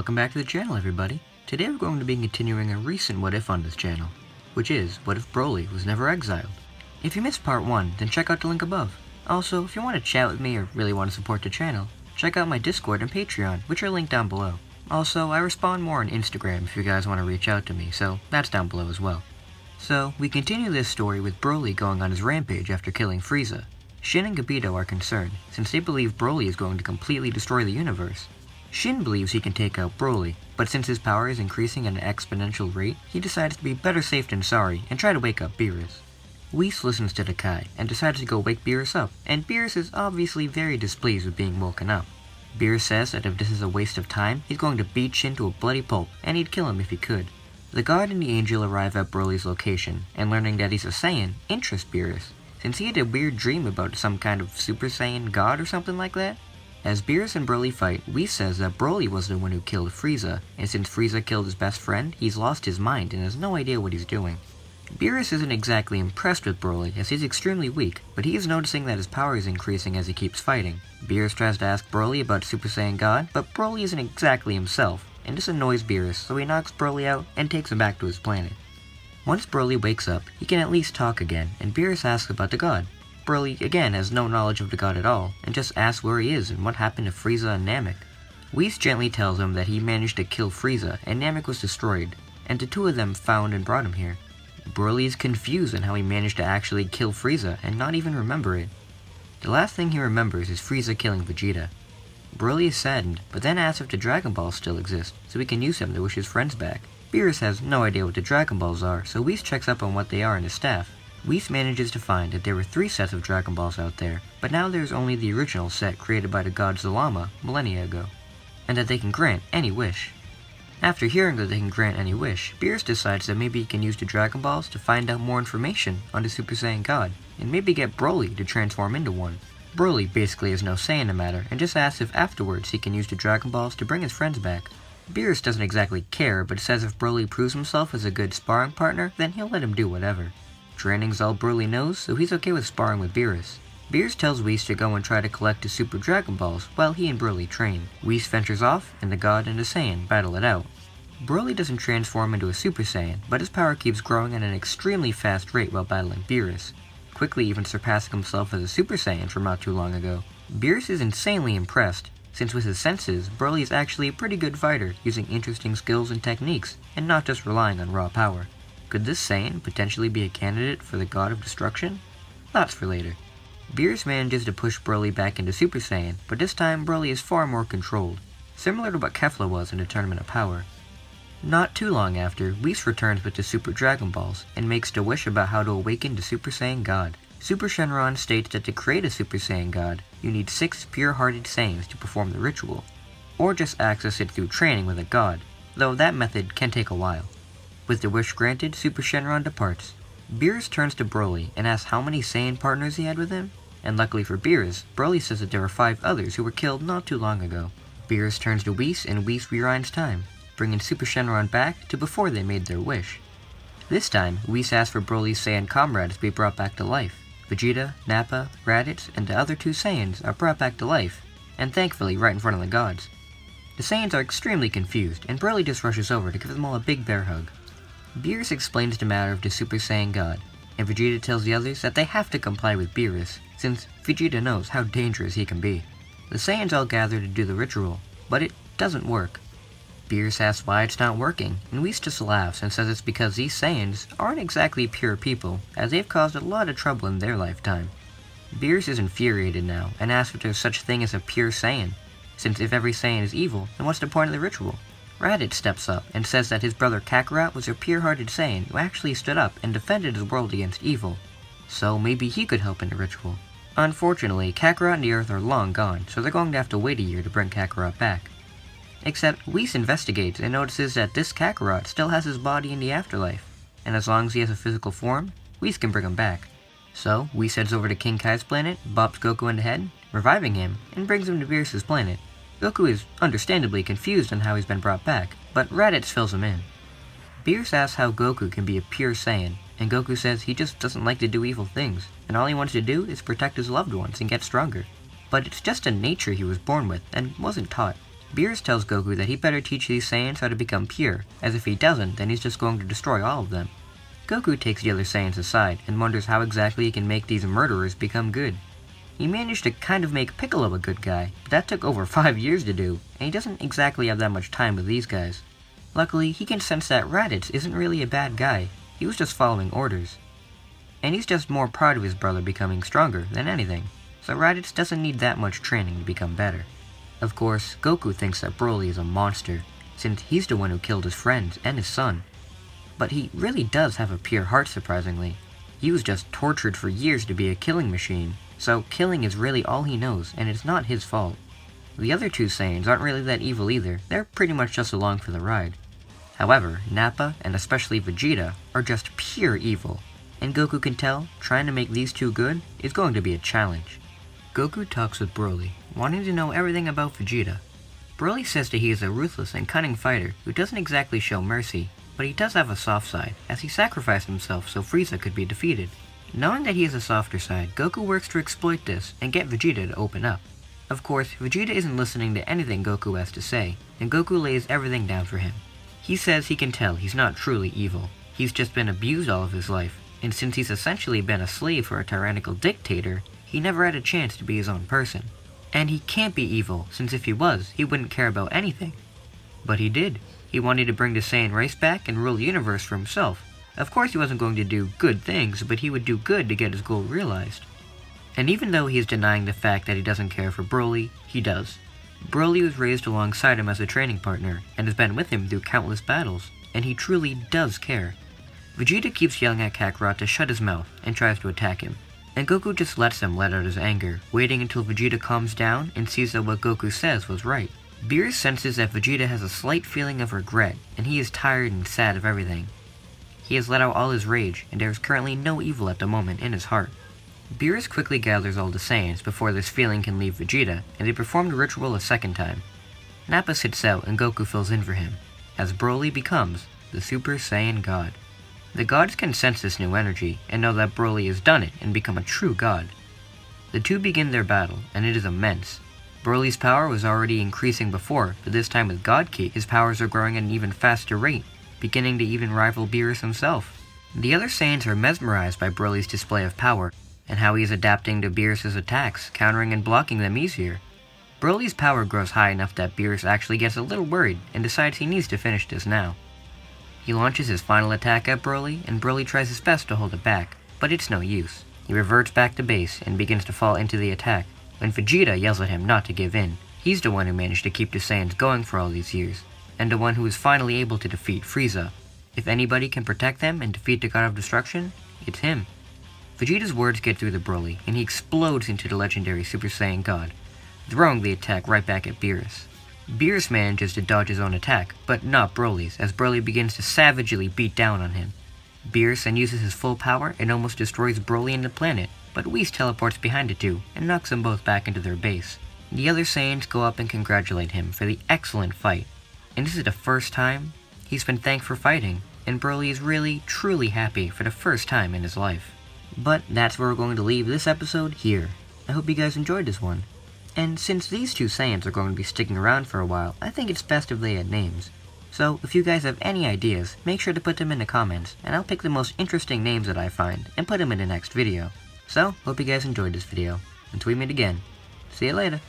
Welcome back to the channel, everybody. Today we're going to be continuing a recent what if on this channel, which is, what if Broly was never exiled? If you missed part 1, then check out the link above. Also, if you want to chat with me or really want to support the channel, check out my Discord and Patreon, which are linked down below. Also, I respond more on Instagram if you guys want to reach out to me, so that's down below as well. So, we continue this story with Broly going on his rampage after killing Frieza. Shin and Gabito are concerned, since they believe Broly is going to completely destroy the universe. Shin believes he can take out Broly, but since his power is increasing at an exponential rate, he decides to be better safe than sorry and try to wake up Beerus. Whis listens to the Kai and decides to go wake Beerus up, and Beerus is obviously very displeased with being woken up. Beerus says that if this is a waste of time, he's going to beat Shin to a bloody pulp, and he'd kill him if he could. The God and the Angel arrive at Broly's location, and learning that he's a Saiyan interests Beerus, since he had a weird dream about some kind of Super Saiyan God or something like that. As Beerus and Broly fight, Whis says that Broly was the one who killed Frieza, and since Frieza killed his best friend, he's lost his mind and has no idea what he's doing. Beerus isn't exactly impressed with Broly, as he's extremely weak, but he is noticing that his power is increasing as he keeps fighting. Beerus tries to ask Broly about Super Saiyan God, but Broly isn't exactly himself, and this annoys Beerus, so he knocks Broly out and takes him back to his planet. Once Broly wakes up, he can at least talk again, and Beerus asks about the God. Broly again has no knowledge of the God at all, and just asks where he is and what happened to Frieza and Namek. Whis gently tells him that he managed to kill Frieza and Namek was destroyed, and the two of them found and brought him here. Broly is confused on how he managed to actually kill Frieza and not even remember it. The last thing he remembers is Frieza killing Vegeta. Broly is saddened, but then asks if the Dragon Balls still exist, so he can use them to wish his friends back. Beerus has no idea what the Dragon Balls are, so Whis checks up on what they are in his staff. Whis manages to find that there were 3 sets of Dragon Balls out there, but now there's only the original set created by the god Zalama millennia ago, and that they can grant any wish. After hearing that they can grant any wish, Beerus decides that maybe he can use the Dragon Balls to find out more information on the Super Saiyan God, and maybe get Broly to transform into one. Broly basically has no say in the matter, and just asks if afterwards he can use the Dragon Balls to bring his friends back. Beerus doesn't exactly care, but says if Broly proves himself as a good sparring partner, then he'll let him do whatever. Training's all Broly knows, so he's okay with sparring with Beerus. Beerus tells Whis to go and try to collect the Super Dragon Balls while he and Broly train. Whis ventures off, and the God and the Saiyan battle it out. Broly doesn't transform into a Super Saiyan, but his power keeps growing at an extremely fast rate while battling Beerus, quickly even surpassing himself as a Super Saiyan from not too long ago. Beerus is insanely impressed, since with his senses, Broly is actually a pretty good fighter, using interesting skills and techniques, and not just relying on raw power. Could this Saiyan potentially be a candidate for the God of Destruction? That's for later. Beerus manages to push Broly back into Super Saiyan, but this time Broly is far more controlled, similar to what Kefla was in the Tournament of Power. Not too long after, Whis returns with the Super Dragon Balls, and makes the wish about how to awaken the Super Saiyan God. Super Shenron states that to create a Super Saiyan God, you need 6 pure-hearted Saiyans to perform the ritual, or just access it through training with a God, though that method can take a while. With the wish granted, Super Shenron departs. Beerus turns to Broly and asks how many Saiyan partners he had with him, and luckily for Beerus, Broly says that there were 5 others who were killed not too long ago. Beerus turns to Whis and Whis rewinds time, bringing Super Shenron back to before they made their wish. This time, Whis asks for Broly's Saiyan comrades to be brought back to life. Vegeta, Nappa, Raditz, and the other 2 Saiyans are brought back to life, and thankfully right in front of the gods. The Saiyans are extremely confused, and Broly just rushes over to give them all a big bear hug. Beerus explains the matter of the Super Saiyan God, and Vegeta tells the others that they have to comply with Beerus, since Vegeta knows how dangerous he can be. The Saiyans all gather to do the ritual, but it doesn't work. Beerus asks why it's not working, and Whis just laughs and says it's because these Saiyans aren't exactly pure people, as they've caused a lot of trouble in their lifetime. Beerus is infuriated now, and asks if there's such thing as a pure Saiyan, since if every Saiyan is evil, then what's the point of the ritual? Raditz steps up and says that his brother Kakarot was a pure-hearted Saiyan who actually stood up and defended his world against evil, so maybe he could help in the ritual. Unfortunately, Kakarot and the Earth are long gone, so they're going to have to wait a year to bring Kakarot back. Except, Whis investigates and notices that this Kakarot still has his body in the afterlife, and as long as he has a physical form, Whis can bring him back. So, Whis heads over to King Kai's planet, bops Goku in the head, reviving him, and brings him to Beerus' planet. Goku is understandably confused on how he's been brought back, but Raditz fills him in. Beerus asks how Goku can be a pure Saiyan, and Goku says he just doesn't like to do evil things, and all he wants to do is protect his loved ones and get stronger. But it's just a nature he was born with and wasn't taught. Beerus tells Goku that he better teach these Saiyans how to become pure, as if he doesn't, then he's just going to destroy all of them. Goku takes the other Saiyans aside and wonders how exactly he can make these murderers become good. He managed to kind of make Piccolo a good guy, but that took over 5 years to do, and he doesn't exactly have that much time with these guys. Luckily, he can sense that Raditz isn't really a bad guy, he was just following orders. And he's just more proud of his brother becoming stronger than anything, so Raditz doesn't need that much training to become better. Of course, Goku thinks that Broly is a monster, since he's the one who killed his friends and his son. But he really does have a pure heart, surprisingly. He was just tortured for years to be a killing machine, so killing is really all he knows, and it's not his fault. The other two Saiyans aren't really that evil either, they're pretty much just along for the ride. However, Nappa, and especially Vegeta, are just pure evil, and Goku can tell trying to make these two good is going to be a challenge. Goku talks with Broly, wanting to know everything about Vegeta. Broly says that he is a ruthless and cunning fighter who doesn't exactly show mercy, but he does have a soft side, as he sacrificed himself so Frieza could be defeated. Knowing that he has a softer side, Goku works to exploit this and get Vegeta to open up. Of course, Vegeta isn't listening to anything Goku has to say, and Goku lays everything down for him. He says he can tell he's not truly evil, he's just been abused all of his life, and since he's essentially been a slave for a tyrannical dictator, he never had a chance to be his own person. And he can't be evil, since if he was, he wouldn't care about anything. But he did. He wanted to bring the Saiyan race back and rule the universe for himself. Of course he wasn't going to do good things, but he would do good to get his goal realized. And even though he is denying the fact that he doesn't care for Broly, he does. Broly was raised alongside him as a training partner, and has been with him through countless battles, and he truly does care. Vegeta keeps yelling at Kakarot to shut his mouth, and tries to attack him. And Goku just lets him let out his anger, waiting until Vegeta calms down and sees that what Goku says was right. Beerus senses that Vegeta has a slight feeling of regret, and he is tired and sad of everything. He has let out all his rage, and there is currently no evil at the moment in his heart. Beerus quickly gathers all the Saiyans before this feeling can leave Vegeta, and they perform the ritual a second time. Nappa sits out and Goku fills in for him, as Broly becomes the Super Saiyan God. The gods can sense this new energy, and know that Broly has done it and become a true god. The two begin their battle, and it is immense. Broly's power was already increasing before, but this time with God Ki, his powers are growing at an even faster rate, beginning to even rival Beerus himself. The other Saiyans are mesmerized by Broly's display of power, and how he is adapting to Beerus' attacks, countering and blocking them easier. Broly's power grows high enough that Beerus actually gets a little worried, and decides he needs to finish this now. He launches his final attack at Broly, and Broly tries his best to hold it back, but it's no use. He reverts back to base, and begins to fall into the attack, when Vegeta yells at him not to give in. He's the one who managed to keep the Saiyans going for all these years, and the one who was finally able to defeat Frieza. If anybody can protect them and defeat the God of Destruction, it's him. Vegeta's words get through to Broly, and he explodes into the legendary Super Saiyan God, throwing the attack right back at Beerus. Beerus manages to dodge his own attack, but not Broly's, as Broly begins to savagely beat down on him. Beerus then uses his full power and almost destroys Broly and the planet, but Whis teleports behind the two and knocks them both back into their base. The other Saiyans go up and congratulate him for the excellent fight, and this is the first time he's been thanked for fighting, and Broly is really, truly happy for the first time in his life. But that's where we're going to leave this episode here. I hope you guys enjoyed this one. And since these two Saiyans are going to be sticking around for a while, I think it's best if they had names. So, if you guys have any ideas, make sure to put them in the comments, and I'll pick the most interesting names that I find, and put them in the next video. So, hope you guys enjoyed this video. Until we meet again, see you later.